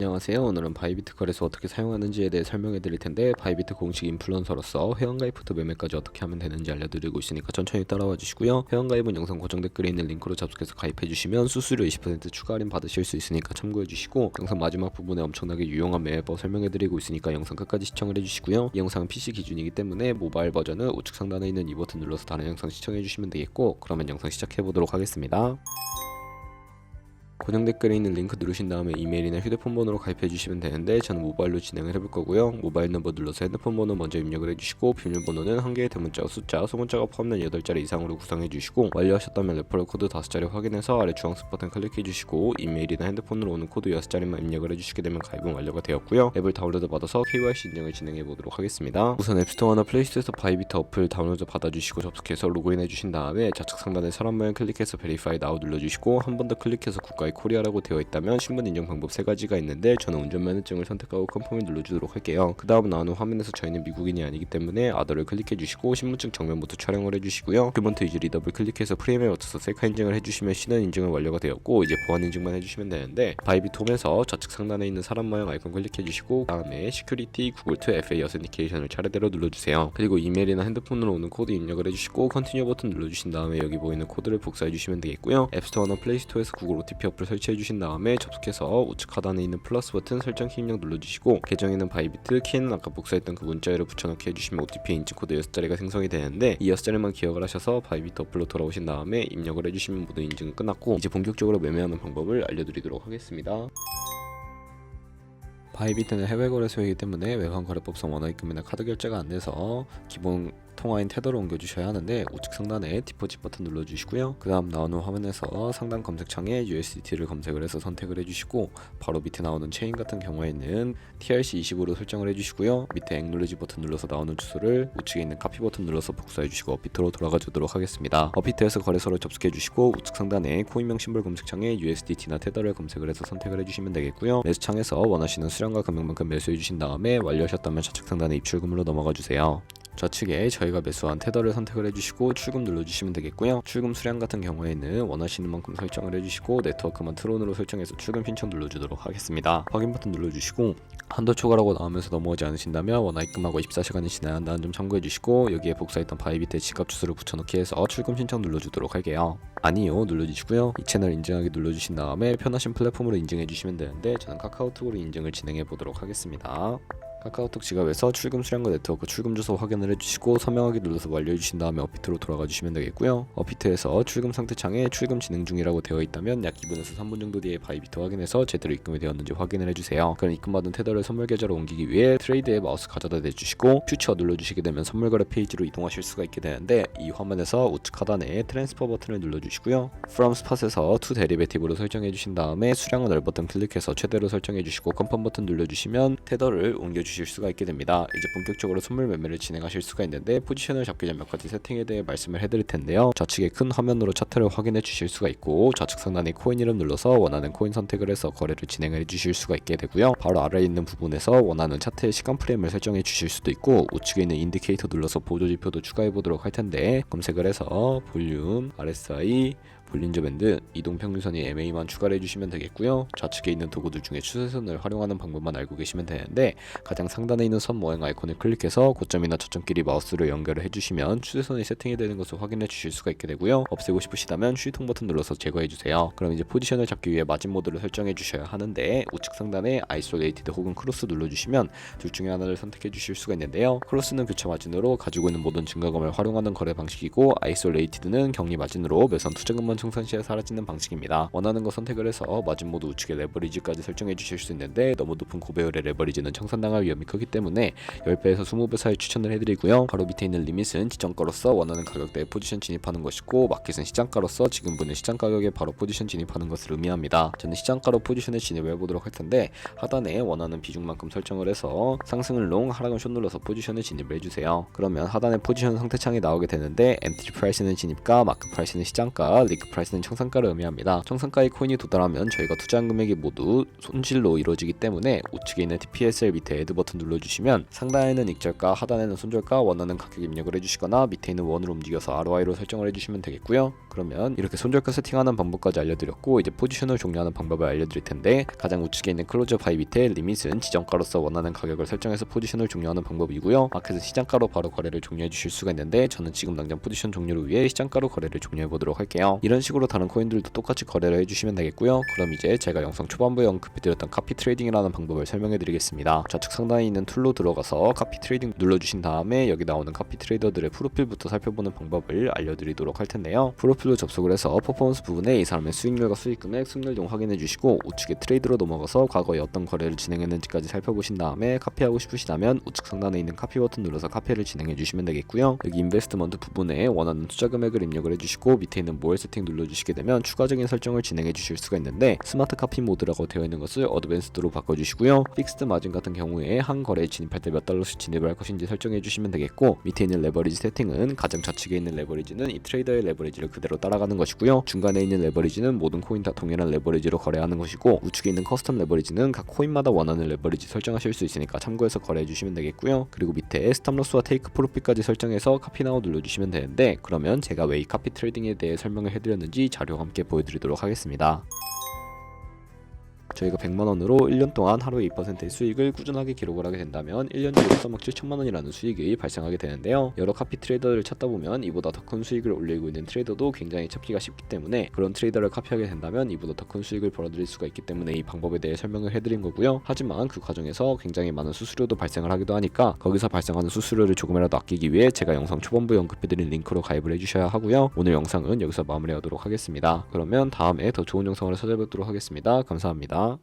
안녕하세요. 오늘은 바이비트 거래소 어떻게 사용하는지에 대해 설명해 드릴 텐데, 바이비트 공식 인플루언서로서 회원가입부터 매매까지 어떻게 하면 되는지 알려드리고 있으니까 천천히 따라와 주시고요. 회원가입은 영상 고정 댓글에 있는 링크로 접속해서 가입해 주시면 수수료 20% 추가 할인 받으실 수 있으니까 참고해 주시고, 영상 마지막 부분에 엄청나게 유용한 매매법 설명해 드리고 있으니까 영상 끝까지 시청을 해 주시고요. 이 영상은 PC 기준이기 때문에 모바일 버전은 우측 상단에 있는 이 버튼 눌러서 다른 영상 시청해 주시면 되겠고, 그러면 영상 시작해 보도록 하겠습니다. 고정 댓글에 있는 링크 누르신 다음에 이메일이나 휴대폰 번호로 가입해 주시면 되는데, 저는 모바일로 진행을 해볼 거고요. 모바일 넘버 눌러서 핸드폰 번호 먼저 입력을 해주시고, 비밀번호는 한 개의 대문자와 숫자, 소문자가 포함된 8자리 이상으로 구성해 주시고, 완료하셨다면 레퍼럴 코드 5자리 확인해서 아래 주황색 버튼 클릭해 주시고, 이메일이나 핸드폰으로 오는 코드 6자리만 입력을 해주시게 되면 가입은 완료가 되었고요. 앱을 다운로드 받아서 KYC 인증을 진행해 보도록 하겠습니다. 우선 앱스토어나 플레이스토어에서 바이비트 어플 다운로드 받아주시고 접속해서 로그인 해주신 다음에 좌측 상단에 사람 모양 클릭해서 베리파이 나우 눌러주시고, 한 번 더 클릭해서 국가의 코리아라고 되어 있다면 신분 인증 방법 3가지가 있는데, 저는 운전면허증을 선택하고 컨펌을 눌러주도록 할게요. 그 다음 나오는 화면에서 저희는 미국인이 아니기 때문에 아더를 클릭해 주시고, 신분증 정면부터 촬영을 해주시고요. 도큐먼트 이즈 리더블 클릭해서 프레임에 맞춰서 셀카 인증을 해주시면 신원 인증은 완료가 되었고, 이제 보안 인증만 해주시면 되는데, 바이비트 홈에서 좌측 상단에 있는 사람 모양 아이콘 클릭해 주시고, 다음에 시큐리티 구글 투 FA 어센티케이션을 차례대로 눌러주세요. 그리고 이메일이나 핸드폰으로 오는 코드 입력을 해주시고, 컨티뉴 버튼 눌러주신 다음에 여기 보이는 코드를 복사해 주시면 되겠고요. 앱스토어나 플레이스토어에서 구글 OTP 어플 설치해 주신 다음에 접속해서 우측 하단에 있는 플러스 버튼 설정 키 입력 눌러주시고, 계정에는 바이비트, 키에는 아까 복사했던 그 문자열을 붙여넣기 해주시면 OTP 인증 코드 6자리가 생성이 되는데, 이 6자리만 기억을 하셔서 바이비트 어플로 돌아오신 다음에 입력을 해주시면 모든 인증은 끝났고, 이제 본격적으로 매매하는 방법을 알려드리도록 하겠습니다. 바이비트는 해외 거래소이기 때문에 외환 거래법상 원화입금이나 카드 결제가 안 돼서 기본 통화인 테더로 옮겨주셔야 하는데, 우측 상단에 디포짓 버튼 눌러주시고요. 그 다음 나오는 화면에서 상단 검색창에 USDT를 검색을 해서 선택을 해주시고, 바로 밑에 나오는 체인 같은 경우에는 TRC20으로 설정을 해주시고요. 밑에 액놀리지 버튼 눌러서 나오는 주소를 우측에 있는 카피 버튼 눌러서 복사해주시고 업비트로 돌아가 주도록 하겠습니다. 업비트에서 거래소를 접속해주시고, 우측 상단에 코인명 심볼 검색창에 USDT나 테더를 검색을 해서 선택을 해주시면 되겠고요. 매수창에서 원하시는 수량과 금액만큼 매수해주신 다음에 완료하셨다면 좌측 상단에 입출금으로 넘어가 주세요. 좌측에 저희가 매수한 테더를 선택을 해주시고 출금 눌러주시면 되겠고요. 출금 수량 같은 경우에는 원하시는 만큼 설정을 해주시고, 네트워크만 트론으로 설정해서 출금 신청 눌러주도록 하겠습니다. 확인 버튼 눌러주시고, 한도 초과라고 나오면서 넘어오지 않으신다면 원화 입금하고 24시간이 지나야 한다는 점 참고해주시고, 여기에 복사했던 바이비트의 지갑 주소를 붙여넣기 해서 출금 신청 눌러주도록 할게요. 아니요 눌러주시고요. 이 채널 인증하기 눌러주신 다음에 편하신 플랫폼으로 인증해주시면 되는데, 저는 카카오톡으로 인증을 진행해 보도록 하겠습니다. 카카오톡 지갑에서 출금 수량과 네트워크 출금 주소 확인을 해주시고, 서명하기 눌러서 완료해주신 다음에 업비트로 돌아가 주시면 되겠고요. 업비트에서 출금 상태 창에 출금 진행 중이라고 되어 있다면 약 2분에서 3분 정도 뒤에 바이비트 확인해서 제대로 입금이 되었는지 확인을 해주세요. 그럼 입금받은 테더를 선물 계좌로 옮기기 위해 트레이드에 마우스 가져다 대주시고, 퓨처 눌러주시게 되면 선물 거래 페이지로 이동하실 수가 있게 되는데, 이 화면에서 우측 하단에 트랜스퍼 버튼을 눌러주시고요. From Spot에서 To Derivative로 설정해주신 다음에 수량은 늘 버튼 클릭해서 최대로 설정해주시고, 컨펌 버튼 눌러주시면 테더를 옮겨주실 수가 있게 됩니다. 이제 본격적으로 선물 매매를 진행하실 수가 있는데, 포지션을 잡기 전 몇 가지 세팅에 대해 말씀을 해드릴 텐데요. 좌측에 큰 화면으로 차트를 확인해 주실 수가 있고, 좌측 상단에 코인 이름 눌러서 원하는 코인 선택을 해서 거래를 진행해 주실 수가 있게 되고요. 바로 아래에 있는 부분에서 원하는 차트의 시간 프레임을 설정해 주실 수도 있고, 우측에 있는 인디케이터 눌러서 보조 지표도 추가해 보도록 할 텐데, 검색을 해서 볼륨, RSI, 볼린저 밴드, 이동 평균선이 MA만 추가를 해주시면 되겠고요. 좌측에 있는 도구들 중에 추세선을 활용하는 방법만 알고 계시면 되는데, 가장 상단에 있는 선 모양 아이콘을 클릭해서 고점이나 저점끼리 마우스를 연결을 해주시면 추세선이 세팅이 되는 것을 확인해 주실 수가 있게 되고요. 없애고 싶으시다면 휴통 버튼 눌러서 제거해 주세요. 그럼 이제 포지션을 잡기 위해 마진 모드를 설정해 주셔야 하는데, 우측 상단에 아이솔레이티드 혹은 크로스 눌러주시면 둘 중에 하나를 선택해 주실 수가 있는데요. 크로스는 교차 마진으로 가지고 있는 모든 증가금을 활용하는 거래 방식이고, 아이솔레이티드는 격리 마진으로 매선 투자금만 청산 시에 사라지는 방식입니다. 원하는 거 선택을 해서 마진 모드 우측에 레버리지까지 설정해 주실 수 있는데, 너무 높은 고배율의 레버리지는 청산당할 위험이 크기 때문에 10배에서 20배 사이 추천을 해드리고요. 바로 밑에 있는 리밋은 지정가로서 원하는 가격대에 포지션 진입하는 것이고, 마켓은 시장가로서 지금 보는 시장 가격에 바로 포지션 진입하는 것을 의미합니다. 저는 시장가로 포지션에 진입을 해보도록 할 텐데, 하단에 원하는 비중만큼 설정을 해서 상승을 롱, 하락은 숏 눌러서 포지션에 진입을 해주세요. 그러면 하단에 포지션 상태창이 나오게 되는데, 엔트리 프라이스는 진입가, 마크 프라이스는 시장가, 리크 프라이스는 청산가를 의미합니다. 청산가의 코인이 도달하면 저희가 투자한 금액이 모두 손실로 이루어지기 때문에 우측에 있는 TPSL 밑에 애드 버튼 눌러주시면 상단에는 익절가, 하단에는 손절가, 원하는 가격 입력을 해주시거나 밑에 있는 원으로 움직여서 ROI로 설정을 해주시면 되겠고요. 그러면 이렇게 손절가 세팅하는 방법까지 알려드렸고, 이제 포지션을 종료하는 방법을 알려드릴 텐데, 가장 우측에 있는 클로저 바이 밑에 리밋은 지정가로서 원하는 가격을 설정해서 포지션을 종료하는 방법이고요. 마켓은 시장가로 바로 거래를 종료해 주실 수가 있는데, 저는 지금 당장 포지션 종료를 위해 시장가로 거래를 종료해 보도록 할게요. 이런 식으로 다른 코인들도 똑같이 거래를 해주시면 되겠고요. 그럼 이제 제가 영상 초반부에 언급해드렸던 카피 트레이딩이라는 방법을 설명해 드리겠습니다. 좌측 상단에 있는 툴로 들어가서 카피 트레이딩 눌러주신 다음에 여기 나오는 카피 트레이더들의 프로필부터 살펴보는 방법을 알려드리도록 할 텐데요. 프로필로 접속을 해서 퍼포먼스 부분에 이 사람의 수익률과 수익금액, 승률 등 확인해 주시고, 우측에 트레이드로 넘어가서 과거에 어떤 거래를 진행했는지까지 살펴보신 다음에 카피하고 싶으시다면 우측 상단에 있는 카피 버튼 눌러서 카피를 진행해 주시면 되겠고요. 여기 인베스트먼트 부분에 원하는 투자 금액을 입력을 해주시고, 밑에 있는 모어 세팅 눌러주시게 되면 추가적인 설정을 진행해 주실 수가 있는데, 스마트 카피 모드라고 되어 있는 것을 어드밴스드로 바꿔주시고요. 픽스드 마진 같은 경우에 한 거래에 진입할 때 몇 달러씩 진입을 할 것인지 설정해 주시면 되겠고, 밑에 있는 레버리지 세팅은 가장 좌측에 있는 레버리지는 이 트레이더의 레버리지를 그대로 따라가는 것이고요. 중간에 있는 레버리지는 모든 코인 다 동일한 레버리지로 거래하는 것이고, 우측에 있는 커스텀 레버리지는 각 코인마다 원하는 레버리지 설정하실 수 있으니까 참고해서 거래해 주시면 되겠고요. 그리고 밑에 스탑로스와 테이크 프로핏까지 설정해서 카피 나우 눌러주시면 되는데, 그러면 제가 왜 이 카피 트레이딩에 대해 설명을 해드렸는지 자료와 함께 보여드리도록 하겠습니다. 저희가 100만원으로 1년 동안 하루에 2%의 수익을 꾸준하게 기록을 하게 된다면 1년 뒤에 3억 7천만원이라는 수익이 발생하게 되는데요. 여러 카피 트레이더를 찾다 보면 이보다 더 큰 수익을 올리고 있는 트레이더도 굉장히 찾기가 쉽기 때문에, 그런 트레이더를 카피하게 된다면 이보다 더 큰 수익을 벌어들일 수가 있기 때문에 이 방법에 대해 설명을 해드린 거고요. 하지만 그 과정에서 굉장히 많은 수수료도 발생을 하기도 하니까, 거기서 발생하는 수수료를 조금이라도 아끼기 위해 제가 영상 초반부에 언급해드린 링크로 가입을 해주셔야 하고요. 오늘 영상은 여기서 마무리하도록 하겠습니다. 그러면 다음에 더 좋은 영상으로 찾아뵙도록 하겠습니다. 감사합니다.